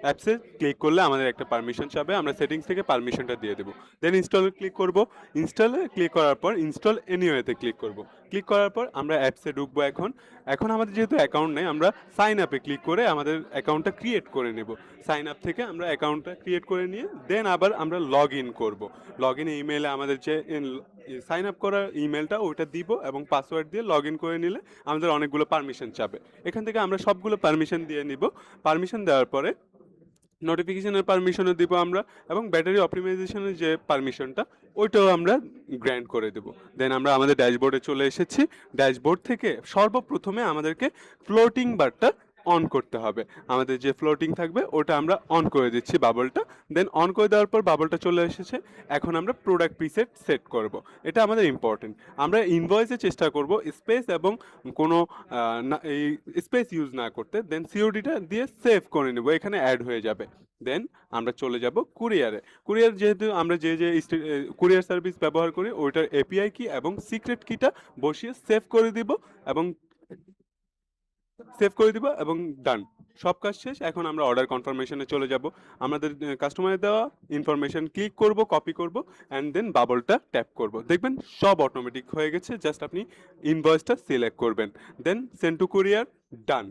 অ্যাপসে ক্লিক করলে আমাদের একটা পারমিশন চাবে, আমরা সেটিংস থেকে পারমিশনটা দিয়ে দেবো। দেন ইনস্টলে ক্লিক করব। ইনস্টলে ক্লিক করার পর ইনস্টল এনিওয়েতে ক্লিক করব। ক্লিক করার পর আমরা অ্যাপসে ঢুকবো এখন। এখন আমাদের যেহেতু অ্যাকাউন্ট নেই, আমরা সাইন আপে ক্লিক করে আমাদের অ্যাকাউন্টটা ক্রিয়েট করে নেব। সাইন আপ থেকে আমরা অ্যাকাউন্টটা ক্রিয়েট করে নিয়ে দেন আবার আমরা লগ ইন করবো। লগ ইন ইমেলে আমাদের যে সাইন আপ করার ইমেলটা ওইটা দিব এবং পাসওয়ার্ড দিয়ে লগ ইন করে নিলে আমাদের অনেকগুলো পারমিশন চাবে। এখান থেকে আমরা সবগুলো পারমিশন দিয়ে নিব। পারমিশন দেওয়ার পরে নোটিফিকেশনের পারমিশনও দিব আমরা, এবং ব্যাটারি অপটিমাইজেশনের যে পারমিশনটা ওইটাও আমরা গ্র্যান্ট করে দেব। দেন আমরা আমাদের ড্যাশবোর্ডে চলে এসেছি। ড্যাশবোর্ড থেকে সর্বপ্রথমে আমাদেরকে ফ্লোটিং বারটা অন করতে হবে। আমাদের যে ফ্লোটিং থাকবে ওটা আমরা অন করে দিচ্ছি, বাবলটা। দেন অন করে দেওয়ার পর বাবলটা চলে এসেছে। এখন আমরা প্রোডাক্ট প্রিসেট সেট করব। এটা আমাদের ইম্পর্টেন্ট। আমরা ইনভয়েসে চেষ্টা করব স্পেস এবং কোনো এই স্পেস ইউজ না করতে। দেন সিওডিটা দিয়ে সেভ করে নেব, এখানে অ্যাড হয়ে যাবে। দেন আমরা চলে যাব কুরিয়ারে। কুরিয়ার যেহেতু আমরা যে যে কুরিয়ার সার্ভিস ব্যবহার করি ওইটার এপিআই কি এবং সিক্রেট কিটা বসিয়ে সেভ করে দিব এবং ডান। সব কাজ শেষ। এখন আমরা অর্ডার কনফার্মেশনে চলে যাব। আমাদের কাস্টমারের দেওয়া ইনফরমেশন ক্লিক করব, কপি করব, অ্যান্ড দেন বাবলটা ট্যাপ করব। দেখবেন সব অটোমেটিক হয়ে গেছে। জাস্ট আপনি ইনভয়েসটা সিলেক্ট করবেন, then send to courier, done.